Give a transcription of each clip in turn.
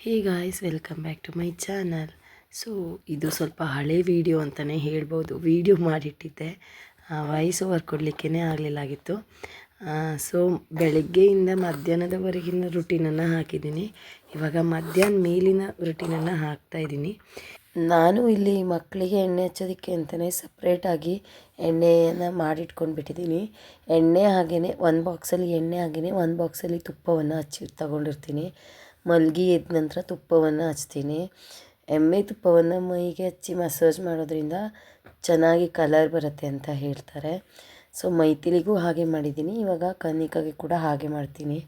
Hey guys, welcome back to my channel. So ಇದು ಸ್ವಲ್ಪ ಹಳೆ ವಿಡಿಯೋ ಅಂತಲೇ ಹೇಳ್ಬೋದು. ವಿಡಿಯೋ ಮಾಡಿಟ್ಟಿದ್ದೆ, ವಾಯ್ಸ್ ಓವರ್ ಕೊಡಲಿಕ್ಕೇ ಆಗಲಿಲ್ಲಾಗಿತ್ತು. ಸೊ ಬೆಳಗ್ಗೆಯಿಂದ ಮಧ್ಯಾಹ್ನದವರೆಗಿನ ರುಟೀನನ್ನು ಹಾಕಿದ್ದೀನಿ. ಇವಾಗ ಮಧ್ಯಾಹ್ನ ಮೇಲಿನ ರುಟೀನನ್ನು ಹಾಕ್ತಾಯಿದ್ದೀನಿ. ನಾನು ಇಲ್ಲಿ ಮಕ್ಕಳಿಗೆ ಎಣ್ಣೆ ಹಚ್ಚೋದಕ್ಕೆ ಅಂತಲೇ ಸಪ್ರೇಟಾಗಿ ಎಣ್ಣೆಯನ್ನು ಮಾಡಿಟ್ಕೊಂಡ್ಬಿಟ್ಟಿದ್ದೀನಿ. ಎಣ್ಣೆ ಹಾಗೆಯೇ ಒಂದು ಬಾಕ್ಸಲ್ಲಿ ಎಣ್ಣೆ ಹಾಗೆಯೇ ಒಂದು ಬಾಕ್ಸಲ್ಲಿ ತುಪ್ಪವನ್ನು ಹಚ್ಚಿ ತಗೊಂಡಿರ್ತೀನಿ. ಮಲಗಿ ಎದ್ದ ನಂತರ ತುಪ್ಪವನ್ನು ಹಚ್ತೀನಿ. ಎಮ್ಮೆ ತುಪ್ಪವನ್ನು ಮೈಗೆ ಹಚ್ಚಿ ಮಸಾಜ್ ಮಾಡೋದ್ರಿಂದ ಚೆನ್ನಾಗಿ ಕಲರ್ ಬರುತ್ತೆ ಅಂತ ಹೇಳ್ತಾರೆ. ಸೊ ಮೈಥಿಲಿಗೂ ಹಾಗೆ ಮಾಡಿದ್ದೀನಿ. ಇವಾಗ ಕನ್ನಿಕಾಗೆ ಕೂಡ ಹಾಗೆ ಮಾಡ್ತೀನಿ.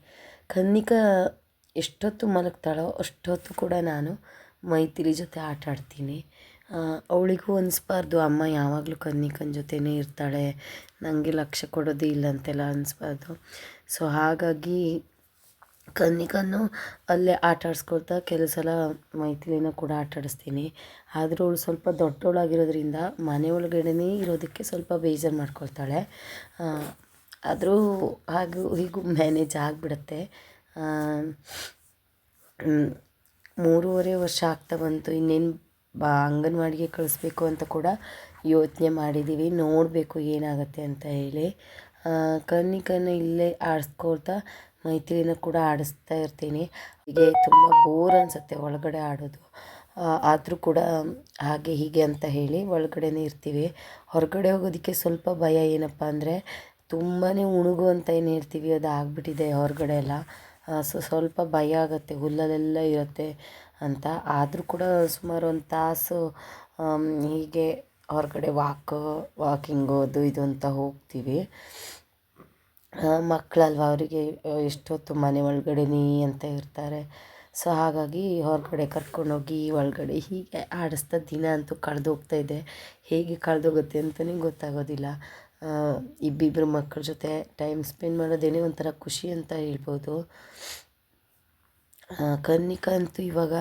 ಕನ್ನಿಕಾ ಎಷ್ಟೊತ್ತು ಮಲಗ್ತಾಳೋ ಅಷ್ಟೊತ್ತು ಕೂಡ ನಾನು ಮೈಥಿಲಿ ಜೊತೆ ಆಟ ಆಡ್ತೀನಿ. ಅವಳಿಗೂ ಅನಿಸ್ಬಾರ್ದು ಅಮ್ಮ ಯಾವಾಗಲೂ ಕನ್ನಿಕನ ಜೊತೆನೇ ಇರ್ತಾಳೆ, ನನಗೆ ಲಕ್ಷ್ಯ ಕೊಡೋದೇ ಇಲ್ಲ ಅಂತೆಲ್ಲ ಅನಿಸ್ಬಾರ್ದು. ಸೊ ಹಾಗಾಗಿ ಕನ್ನಿಕನ್ನು ಅಲ್ಲೇ ಆಟ ಆಡಿಸ್ಕೊಳ್ತಾ ಕೆಲವು ಸಲ ಮೈಥಿಲಿನ ಕೂಡ ಆಟ ಆಡಿಸ್ತೀನಿ. ಆದರೂ ಅವಳು ಸ್ವಲ್ಪ ದೊಡ್ಡವಳಾಗಿರೋದ್ರಿಂದ ಮನೆ ಒಳಗಡೆನೇ ಇರೋದಕ್ಕೆ ಸ್ವಲ್ಪ ಬೇಜಾರು ಮಾಡ್ಕೊಳ್ತಾಳೆ. ಆದರೂ ಹಾಗೂ ಹೀಗೂ ಮ್ಯಾನೇಜ್ ಆಗಿಬಿಡುತ್ತೆ. 3.5 ವರ್ಷ ಆಗ್ತಾ ಬಂತು. ಇನ್ನೇನು ಅಂಗನವಾಡಿಗೆ ಕಳಿಸ್ಬೇಕು ಅಂತ ಕೂಡ ಯೋಚನೆ ಮಾಡಿದ್ದೀವಿ. ನೋಡಬೇಕು ಏನಾಗುತ್ತೆ ಅಂತ ಹೇಳಿ. ಕನ್ನಿಕನ ಇಲ್ಲೇ ಆಡಿಸ್ಕೊಳ್ತಾ ಮೈಥಿಲಿನ ಕೂಡ ಆಡಿಸ್ತಾ ಇರ್ತೀನಿ. ಹೀಗೆ ತುಂಬ ಬೋರ್ ಅನಿಸುತ್ತೆ ಒಳಗಡೆ ಆಡೋದು. ಆದರೂ ಕೂಡ ಹಾಗೆ ಹೀಗೆ ಅಂತ ಹೇಳಿ ಒಳಗಡೆನೇ ಇರ್ತೀವಿ. ಹೊರಗಡೆ ಹೋಗೋದಕ್ಕೆ ಸ್ವಲ್ಪ ಭಯ. ಏನಪ್ಪ ಅಂದರೆ ತುಂಬಾ ಉಣುಗು ಅಂತ ಏನು ಹೇಳ್ತೀವಿ ಅದು ಆಗಿಬಿಟ್ಟಿದೆ ಹೊರಗಡೆ ಎಲ್ಲ. ಸೊ ಸ್ವಲ್ಪ ಭಯ ಆಗುತ್ತೆ, ಹುಲ್ಲಲ್ಲೆಲ್ಲ ಇರುತ್ತೆ ಅಂತ. ಆದರೂ ಕೂಡ ಸುಮಾರು 1 ತಾಸು ಹೀಗೆ ಹೊರಗಡೆ ವಾಕಿಂಗು ಅದು ಇದು ಅಂತ ಹೋಗ್ತೀವಿ. ಮಕ್ಕಳಲ್ವ, ಅವರಿಗೆ ಎಷ್ಟೊತ್ತು ಮನೆ ಒಳಗಡೆನೇ ಅಂತ ಇರ್ತಾರೆ. ಸೊ ಹಾಗಾಗಿ ಹೊರಗಡೆ ಕರ್ಕೊಂಡೋಗಿ ಒಳಗಡೆ ಹೀಗೆ ಆಡಿಸ್ತಾ ದಿನ ಅಂತೂ ಕಳೆದೋಗ್ತಾಯಿದೆ. ಹೇಗೆ ಕಳೆದೋಗುತ್ತೆ ಅಂತಲೇ ಗೊತ್ತಾಗೋದಿಲ್ಲ. ಇಬ್ಬಿಬ್ಬರು ಮಕ್ಕಳ ಜೊತೆ ಟೈಮ್ ಸ್ಪೆಂಡ್ ಮಾಡೋದೇನೇ ಒಂಥರ ಖುಷಿ ಅಂತ ಹೇಳ್ಬೋದು. ಕನ್ನಿಕಾ ಅಂತೂ ಇವಾಗ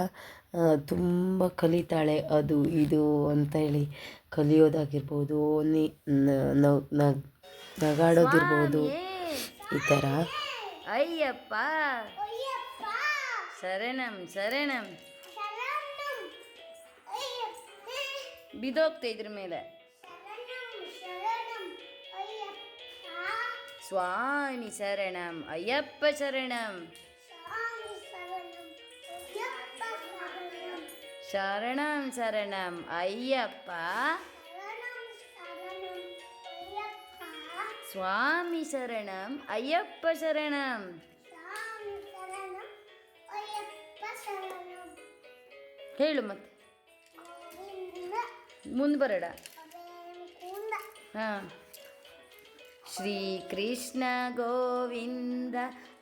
ತುಂಬ ಕಲಿತಾಳೆ. ಅದು ಇದು ಅಂತ ಹೇಳಿ ಕಲಿಯೋದಾಗಿರ್ಬೋದು, ನಗಾಡೋದಿರ್ಬೋದು, ಈ ಥರ. ಅಯ್ಯಪ್ಪ ಶರಣಂ ಶರಣಂ ಬಿದೋಗ್ತಾ ಇದ್ರ ಮೇಲೆ. ಸ್ವಾಮಿ ಶರಣಂ ಅಯ್ಯಪ್ಪ ಶರಣಂ ಶರಣಂ ಶರಣಂ ಅಯ್ಯಪ್ಪ ಸ್ವಾಮಿ ಶರಣಂ ಅಯ್ಯಪ್ಪ ಶರಣಂ. ಹೇಳು ಮತ್ತೆ ಮುಂದೆ ಬರಡ. ಹಾಂ. ಶ್ರೀಕೃಷ್ಣ ಗೋವಿಂದ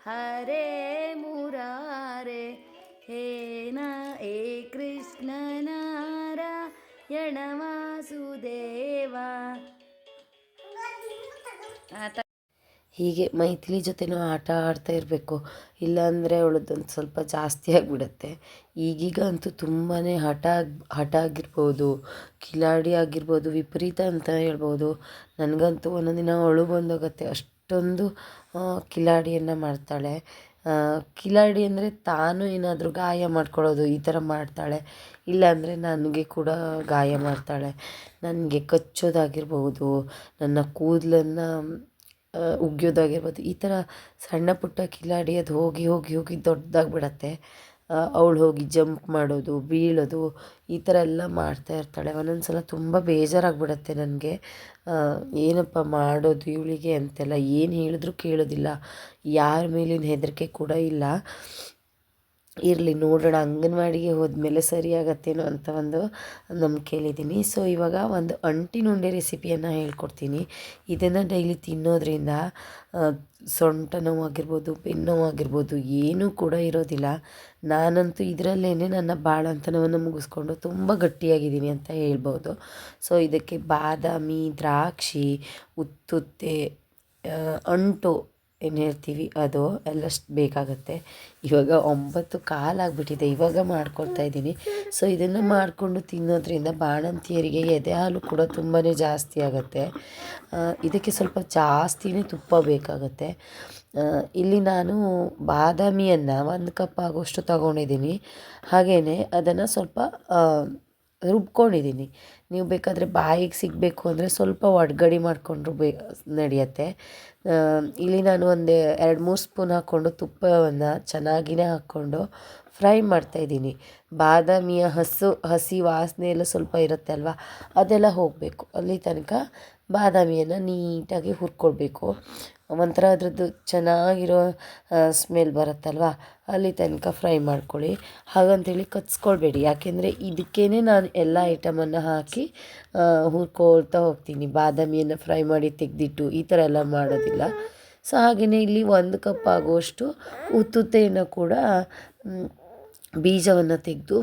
ಹರೇ ಮುರಾರೇ ಹೇ ಕೃಷ್ಣ ನಾರಾಯಣ ವಾಸುದೇವ. ಹೀಗೆ ಮೈಥಿಲಿ ಜೊತೆನೂ ಆಟ ಆಡ್ತಾ ಇರಬೇಕು. ಇಲ್ಲಾಂದರೆ ಅವಳದ್ದೊಂದು ಸ್ವಲ್ಪ ಜಾಸ್ತಿ ಆಗಿಬಿಡುತ್ತೆ. ಈಗೀಗ ಅಂತೂ ತುಂಬಾ ಹಠ ಆಗಿರ್ಬೋದು, ಕಿಲಾಡಿ ಆಗಿರ್ಬೋದು, ವಿಪರೀತ ಅಂತ ಹೇಳ್ಬೋದು. ನನಗಂತೂ ಒಂದೊಂದು ದಿನ ಅಳು ಬಂದೋಗುತ್ತೆ, ಅಷ್ಟೊಂದು ಕಿಲಾಡಿಯನ್ನು ಮಾಡ್ತಾಳೆ. ಕಿಲಾಡಿ ಅಂದರೆ ತಾನು ಏನಾದರೂ ಗಾಯ ಮಾಡ್ಕೊಳ್ಳೋದು ಈ ಥರ ಮಾಡ್ತಾಳೆ. ಇಲ್ಲಾಂದರೆ ನನಗೆ ಕೂಡ ಗಾಯ ಮಾಡ್ತಾಳೆ. ನನಗೆ ಕಚ್ಚೋದಾಗಿರ್ಬೋದು, ನನ್ನ ಕೂದಲನ್ನು ಉಗಿಯೋದಾಗಿರ್ಬೋದು, ಈ ಥರ ಸಣ್ಣ ಪುಟ್ಟ ಕಿಲಾಡಿ ಅದು ಹೋಗಿ ಹೋಗಿ ಹೋಗಿ ದೊಡ್ಡದಾಗ್ಬಿಡತ್ತೆ. ಅವಳು ಹೋಗಿ ಜಂಪ್ ಮಾಡೋದು, ಬೀಳೋದು, ಈ ಥರ ಎಲ್ಲ ಮಾಡ್ತಾ ಇರ್ತಾಳೆ. ಒಂದೊಂದು ಸಲ ತುಂಬ ಬೇಜಾರಾಗ್ಬಿಡತ್ತೆ ನನಗೆ. ಏನಪ್ಪ ಮಾಡೋದು ಇವಳಿಗೆ ಅಂತೆಲ್ಲ. ಏನು ಹೇಳಿದ್ರೂ ಕೇಳೋದಿಲ್ಲ, ಯಾರ ಮೇಲಿನ ಹೆದರಿಕೆ ಕೂಡ ಇಲ್ಲ. ಇರಲಿ ನೋಡೋಣ, ಅಂಗನವಾಡಿಗೆ ಹೋದ್ಮೇಲೆ ಸರಿಯಾಗತ್ತೇನೋ ಅಂತ ಒಂದು ನಂಬಿಕೆಯಲ್ಲಿದ್ದೀನಿ. ಸೊ ಇವಾಗ ಒಂದು ಅಂಟಿನುಂಡೆ ರೆಸಿಪಿಯನ್ನು ಹೇಳ್ಕೊಡ್ತೀನಿ. ಇದನ್ನು ಡೈಲಿ ತಿನ್ನೋದ್ರಿಂದ ಸೊಂಟ ನೋವಾಗಿರ್ಬೋದು, ಬೆನ್ನು ನೋವಾಗಿರ್ಬೋದು ಏನೂ ಕೂಡ ಇರೋದಿಲ್ಲ. ನಾನಂತೂ ಇದರಲ್ಲೇ ನನ್ನ ಬಾಳಂತನವನ್ನು ಮುಗಿಸ್ಕೊಂಡು ತುಂಬ ಗಟ್ಟಿಯಾಗಿದ್ದೀನಿ ಅಂತ ಹೇಳ್ಬೋದು. ಸೊ ಇದಕ್ಕೆ ಬಾದಾಮಿ, ದ್ರಾಕ್ಷಿ, ಉತ್ತುತ್ತೆ, ಅಂಟು ಏನು ಹೇಳ್ತೀವಿ ಅದು ಎಲ್ಲ ಬೇಕಾಗುತ್ತೆ. ಇವಾಗ 9:15 ಆಗಿಬಿಟ್ಟಿದೆ, ಇವಾಗ ಮಾಡ್ಕೊಳ್ತಾ ಇದ್ದೀನಿ. ಸೊ ಇದನ್ನು ಮಾಡಿಕೊಂಡು ತಿನ್ನೋದ್ರಿಂದ ಬಾಣಂತಿಯರಿಗೆ ಎದೆ ಹಾಲು ಕೂಡ ತುಂಬಾ ಜಾಸ್ತಿ ಆಗುತ್ತೆ. ಇದಕ್ಕೆ ಸ್ವಲ್ಪ ಜಾಸ್ತಿನೇ ತುಪ್ಪ ಬೇಕಾಗುತ್ತೆ. ಇಲ್ಲಿ ನಾನು ಬಾದಾಮಿಯನ್ನು 1 ಕಪ್ ಆಗೋಷ್ಟು ತಗೊಂಡಿದ್ದೀನಿ. ಹಾಗೆಯೇ ಅದನ್ನು ಸ್ವಲ್ಪ ರುಬ್ಕೊಂಡಿದ್ದೀನಿ. ನೀವು ಬೇಕಾದರೆ ಬಾಯಿಗೆ ಸಿಗಬೇಕು ಅಂದರೆ ಸ್ವಲ್ಪ ಒಡ್ಗಡಿ ಮಾಡಿಕೊಂಡ್ರು ನಡೆಯುತ್ತೆ. ಇಲ್ಲಿ ನಾನು ಒಂದು 2-3 ಸ್ಪೂನ್ ಹಾಕ್ಕೊಂಡು ತುಪ್ಪವನ್ನು ಚೆನ್ನಾಗಿಯೇ ಹಾಕ್ಕೊಂಡು ಫ್ರೈ ಮಾಡ್ತಾಯಿದ್ದೀನಿ. ಬಾದಾಮಿಯ ಹಸಿ ವಾಸನೆ ಎಲ್ಲ ಸ್ವಲ್ಪ ಇರುತ್ತೆ ಅಲ್ವಾ, ಅದೆಲ್ಲ ಹೋಗಬೇಕು. ಅಲ್ಲಿ ತನಕ ಬಾದಾಮಿಯನ್ನು ನೀಟಾಗಿ ಹುರ್ಕೊಳ್ಬೇಕು. ಒಂಥರ ಅದ್ರದ್ದು ಚೆನ್ನಾಗಿರೋ ಸ್ಮೆಲ್ ಬರುತ್ತಲ್ವ, ಅಲ್ಲಿ ತನಕ ಫ್ರೈ ಮಾಡ್ಕೊಳ್ಳಿ. ಹಾಗಂತೇಳಿ ಕಚ್ಕೊಳ್ಬೇಡಿ, ಯಾಕೆಂದರೆ ಇದಕ್ಕೇ ನಾನು ಎಲ್ಲ ಐಟಮನ್ನು ಹಾಕಿ ಹುರ್ಕೊಳ್ತಾ ಹೋಗ್ತೀನಿ. ಬಾದಾಮಿಯನ್ನು ಫ್ರೈ ಮಾಡಿ ತೆಗೆದಿಟ್ಟು ಈ ಥರ ಎಲ್ಲ ಮಾಡೋದಿಲ್ಲ. ಸೊ ಹಾಗೆಯೇ ಇಲ್ಲಿ 1 ಕಪ್ ಆಗುವಷ್ಟು ಉತ್ತುತ್ತೆಯನ್ನು ಕೂಡ ಬೀಜವನ್ನು ತೆಗೆದು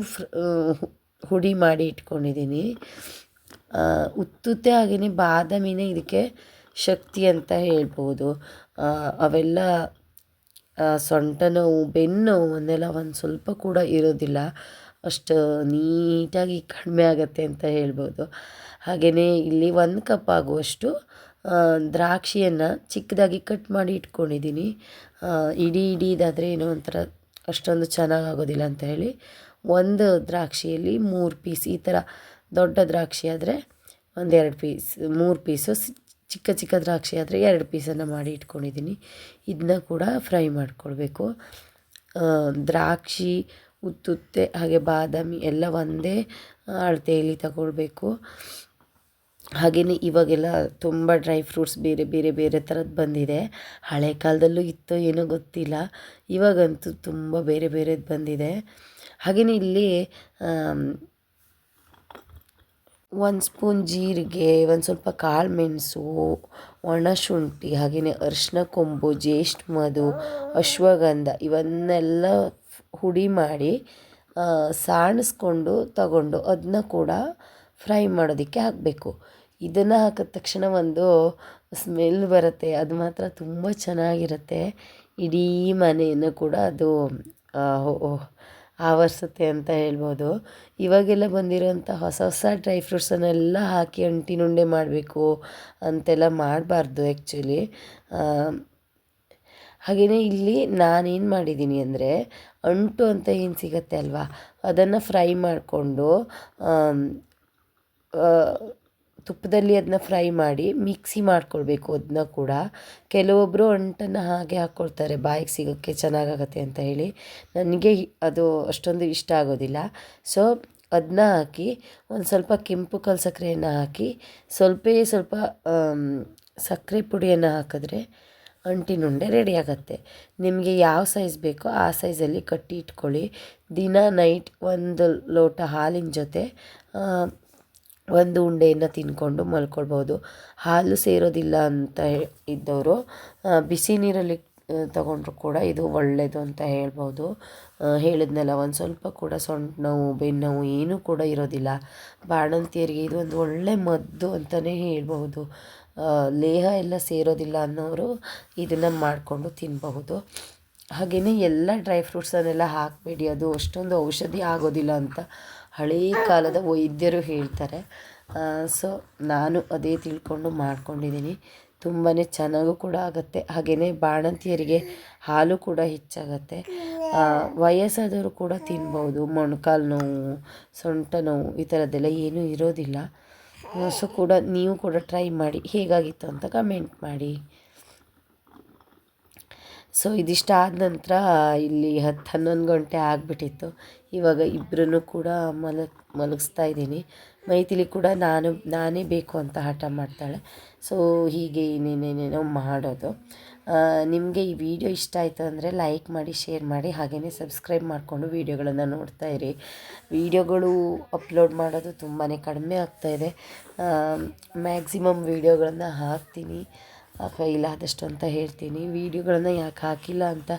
ಹುಡಿ ಮಾಡಿ ಇಟ್ಕೊಂಡಿದ್ದೀನಿ. ಉತ್ತುತ್ತೆ ಹಾಗೆಯೇ ಬಾದಾಮಿನೇ ಇದಕ್ಕೆ ಶಕ್ತಿ ಅಂತ ಹೇಳ್ಬೋದು. ಅವೆಲ್ಲ ಸೊಂಟ ನೋವು, ಬೆನ್ನು ನೋವನ್ನೆಲ್ಲ ಒಂದು ಸ್ವಲ್ಪ ಕೂಡ ಇರೋದಿಲ್ಲ, ಅಷ್ಟು ನೀಟಾಗಿ ಕಡಿಮೆ ಆಗುತ್ತೆ ಅಂತ ಹೇಳ್ಬೋದು. ಹಾಗೆಯೇ ಇಲ್ಲಿ 1 ಕಪ್ ಆಗುವಷ್ಟು ದ್ರಾಕ್ಷಿಯನ್ನು ಚಿಕ್ಕದಾಗಿ ಕಟ್ ಮಾಡಿ ಇಟ್ಕೊಂಡಿದ್ದೀನಿ. ಇಡೀದಾದರೆ ಏನೋ ಒಂಥರ ಅಷ್ಟೊಂದು ಚೆನ್ನಾಗಾಗೋದಿಲ್ಲ ಅಂತ ಹೇಳಿ ಒಂದು ದ್ರಾಕ್ಷಿಯಲ್ಲಿ 3 ಪೀಸ್, ಈ ಥರ ದೊಡ್ಡ ದ್ರಾಕ್ಷಿ ಆದರೆ 1-2 ಪೀಸ್, 3 ಪೀಸು, ಚಿಕ್ಕ ದ್ರಾಕ್ಷಿ ಆದರೆ 2 ಪೀಸನ್ನು ಮಾಡಿ ಇಟ್ಕೊಂಡಿದ್ದೀನಿ. ಇದನ್ನ ಕೂಡ ಫ್ರೈ ಮಾಡ್ಕೊಳ್ಬೇಕು. ದ್ರಾಕ್ಷಿ, ಉತ್ತುತ್ತೆ ಹಾಗೆ ಬಾದಾಮಿ ಎಲ್ಲ ಒಂದೇ ಅಳತೆಯಲ್ಲಿ ತಗೊಳ್ಬೇಕು. ಹಾಗೆಯೇ ಇವಾಗೆಲ್ಲ ತುಂಬ ಡ್ರೈ ಫ್ರೂಟ್ಸ್ ಬೇರೆ ಥರದ್ದು ಬಂದಿದೆ. ಹಳೆ ಕಾಲದಲ್ಲೂ ಇತ್ತೋ ಏನೋ ಗೊತ್ತಿಲ್ಲ, ಇವಾಗಂತೂ ತುಂಬ ಬೇರೆದು ಬಂದಿದೆ. ಹಾಗೆಯೇ ಇಲ್ಲಿ 1 ಸ್ಪೂನ್ ಜೀರಿಗೆ, ಒಂದು ಸ್ವಲ್ಪ ಕಾಳು ಮೆಣಸು, ಒಣಶುಂಠಿ, ಹಾಗೆಯೇ ಅರಿಶಿನ ಕೊಂಬು, ಜ್ಯೇಷ್ಠ ಮಧು, ಅಶ್ವಗಂಧ ಇವನ್ನೆಲ್ಲ ಹುಡಿ ಮಾಡಿ ಸಾಣಿಸ್ಕೊಂಡು ತಗೊಂಡು ಅದನ್ನ ಕೂಡ ಫ್ರೈ ಮಾಡೋದಕ್ಕೆ ಹಾಕಬೇಕು. ಇದನ್ನು ಹಾಕಿದ ತಕ್ಷಣ ಒಂದು ಸ್ಮೆಲ್ ಬರುತ್ತೆ, ಅದು ಮಾತ್ರ ತುಂಬ ಚೆನ್ನಾಗಿರುತ್ತೆ. ಇಡೀ ಮನೆಯನ್ನು ಕೂಡ ಅದು ಆವರಿಸುತ್ತೆ ಅಂತ ಹೇಳ್ಬೋದು. ಇವಾಗೆಲ್ಲ ಬಂದಿರೋಂಥ ಹೊಸ ಡ್ರೈ ಫ್ರೂಟ್ಸನ್ನೆಲ್ಲ ಹಾಕಿ ಅಂಟಿನುಂಡೆ ಮಾಡಬೇಕು ಅಂತೆಲ್ಲ ಮಾಡಬಾರ್ದು ಆ್ಯಕ್ಚುಲಿ. ಹಾಗೆಯೇ ಇಲ್ಲಿ ನಾನೇನು ಮಾಡಿದ್ದೀನಿ ಅಂದರೆ, ಅಂಟು ಅಂತ ಏನು ಸಿಗುತ್ತೆ ಅಲ್ವಾ, ಅದನ್ನು ಫ್ರೈ ಮಾಡಿಕೊಂಡು ತುಪ್ಪದಲ್ಲಿ ಅದನ್ನ ಫ್ರೈ ಮಾಡಿ ಮಿಕ್ಸಿ ಮಾಡ್ಕೊಳ್ಬೇಕು. ಅದನ್ನ ಕೂಡ ಕೆಲವೊಬ್ಬರು ಅಂಟನ್ನು ಹಾಗೆ ಹಾಕ್ಕೊಳ್ತಾರೆ ಬಾಯಿಗೆ ಸಿಗೋಕ್ಕೆ ಚೆನ್ನಾಗಾಗತ್ತೆ ಅಂತ ಹೇಳಿ. ನನಗೆ ಅದು ಅಷ್ಟೊಂದು ಇಷ್ಟ ಆಗೋದಿಲ್ಲ. ಸೊ ಅದನ್ನ ಹಾಕಿ ಒಂದು ಸ್ವಲ್ಪ ಕೆಂಪು ಕಲ್ಲು ಸಕ್ಕರೆಯನ್ನು ಹಾಕಿ ಸ್ವಲ್ಪ ಸಕ್ಕರೆ ಪುಡಿಯನ್ನು ಹಾಕಿದ್ರೆ ಅಂಟಿನುಂಡೆ ರೆಡಿ ಆಗುತ್ತೆ. ನಿಮಗೆ ಯಾವ ಸೈಜ್ ಬೇಕೋ ಆ ಸೈಜಲ್ಲಿ ಕಟ್ಟಿ ಇಟ್ಕೊಳ್ಳಿ. ದಿನ ನೈಟ್ 1 ಲೋಟ ಹಾಲಿನ ಜೊತೆ 1 ಉಂಡೆಯನ್ನು ತಿಂದ್ಕೊಂಡು ಮಲ್ಕೊಳ್ಬೋದು. ಹಾಲು ಸೇರೋದಿಲ್ಲ ಅಂತ ಇದ್ದವರು ಬಿಸಿ ನೀರಲ್ಲಿ ತಗೊಂಡ್ರು ಕೂಡ ಇದು ಒಳ್ಳೆಯದು ಅಂತ ಹೇಳ್ಬೋದು. ಹೇಳಿದ್ನಲ್ಲ, ಒಂದು ಸ್ವಲ್ಪ ಕೂಡ ಸೊಂಟ ನೋವು, ಬೆನ್ನು ನೋವು ಏನೂ ಕೂಡ ಇರೋದಿಲ್ಲ. ಬಾಣಂತಿಯರಿಗೆ ಇದು ಒಂದು ಒಳ್ಳೆ ಮದ್ದು ಅಂತಲೇ ಹೇಳ್ಬಹುದು. ಲೇಹ ಎಲ್ಲ ಸೇರೋದಿಲ್ಲ ಅನ್ನೋರು ಇದನ್ನು ಮಾಡಿಕೊಂಡು ತಿನ್ನಬಹುದು. ಹಾಗೆಯೇ ಎಲ್ಲ ಡ್ರೈ ಫ್ರೂಟ್ಸನ್ನೆಲ್ಲ ಹಾಕಬೇಡಿ, ಅದು ಅಷ್ಟೊಂದು ಔಷಧಿ ಆಗೋದಿಲ್ಲ ಅಂತ ಹಳೇ ಕಾಲದ ವೈದ್ಯರು ಹೇಳ್ತಾರೆ. ಸೊ ನಾನು ಅದೇ ತಿಳ್ಕೊಂಡು ಮಾಡ್ಕೊಂಡಿದ್ದೀನಿ. ತುಂಬಾ ಚೆನ್ನಾಗೂ ಕೂಡ ಆಗುತ್ತೆ. ಹಾಗೆಯೇ ಬಾಣಂತಿಯರಿಗೆ ಹಾಲು ಕೂಡ ಹೆಚ್ಚಾಗತ್ತೆ. ವಯಸ್ಸಾದವರು ಕೂಡ ತಿನ್ಬೋದು. ಮೊಣಕಾಲು ನೋವು, ಸೊಂಟ ನೋವು ಈ ಥರದ್ದೆಲ್ಲ ಏನೂ ಇರೋದಿಲ್ಲ. ಸೊ ನೀವು ಕೂಡ ಟ್ರೈ ಮಾಡಿ, ಹೇಗಾಗಿತ್ತು ಅಂತ ಕಮೆಂಟ್ ಮಾಡಿ. ಸೊ ಇದಿಷ್ಟಾದ ನಂತರ ಇಲ್ಲಿ 10-11 ಗಂಟೆ ಆಗಿಬಿಟ್ಟಿತ್ತು. ಇವಾಗ ಇಬ್ಬರನ್ನು ಕೂಡ ಮಲಗಿಸ್ತಾ ಇದ್ದೀನಿ. ಮೈಥಿಲಿ ಕೂಡ ನಾನೇ ಬೇಕು ಅಂತ ಹಠ ಮಾಡ್ತಾಳೆ. ಸೊ ಹೀಗೆ ಇನ್ನೇನೇನೇನೋ ಮಾಡೋದು. ನಿಮಗೆ ಈ ವಿಡಿಯೋ ಇಷ್ಟ ಆಯಿತು ಅಂದರೆ ಲೈಕ್ ಮಾಡಿ, ಶೇರ್ ಮಾಡಿ, ಹಾಗೆಯೇ ಸಬ್ಸ್ಕ್ರೈಬ್ ಮಾಡಿಕೊಂಡು ವೀಡಿಯೋಗಳನ್ನು ನೋಡ್ತಾ ಇರಿ. ವೀಡಿಯೋಗಳು ಅಪ್ಲೋಡ್ ಮಾಡೋದು ತುಂಬಾ ಕಡಿಮೆ ಆಗ್ತಾಯಿದೆ. ಮ್ಯಾಕ್ಸಿಮಮ್ ವೀಡಿಯೋಗಳನ್ನು ಹಾಕ್ತೀನಿ, ಕೈಲಾದಷ್ಟು ಅಂತ ಹೇಳ್ತೀನಿ. ವೀಡಿಯೋಗಳನ್ನು ಯಾಕೆ ಹಾಕಿಲ್ಲ ಅಂತ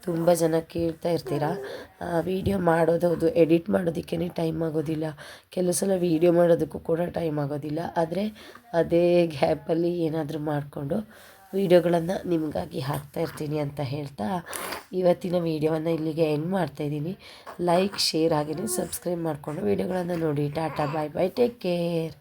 ತುಂಬ ಜನ ಕೇಳ್ತಾ ಇರ್ತೀರ. ವೀಡಿಯೋ ಮಾಡೋದು ಎಡಿಟ್ ಮಾಡೋದಕ್ಕೇ ಟೈಮ್ ಆಗೋದಿಲ್ಲ. ಕೆಲವು ಸಲ ವೀಡಿಯೋ ಮಾಡೋದಕ್ಕೂ ಕೂಡ ಟೈಮ್ ಆಗೋದಿಲ್ಲ. ಆದರೆ ಅದೇ ಗ್ಯಾಪಲ್ಲಿ ಏನಾದರೂ ಮಾಡಿಕೊಂಡು ವೀಡಿಯೋಗಳನ್ನು ನಿಮಗಾಗಿ ಹಾಕ್ತಾ ಇರ್ತೀನಿ ಅಂತ ಹೇಳ್ತಾ ಇವತ್ತಿನ ವೀಡಿಯೋವನ್ನು ಇಲ್ಲಿಗೆ ಎಂಡ್ ಮಾಡ್ತಾಯಿದ್ದೀನಿ. ಲೈಕ್, ಶೇರ್ ಹಾಗೆಯೇ ಸಬ್ಸ್ಕ್ರೈಬ್ ಮಾಡಿಕೊಂಡು ವೀಡಿಯೋಗಳನ್ನು ನೋಡಿ. ಟಾಟಾ, ಬಾಯ್ ಬಾಯ್, ಟೇಕ್ ಕೇರ್.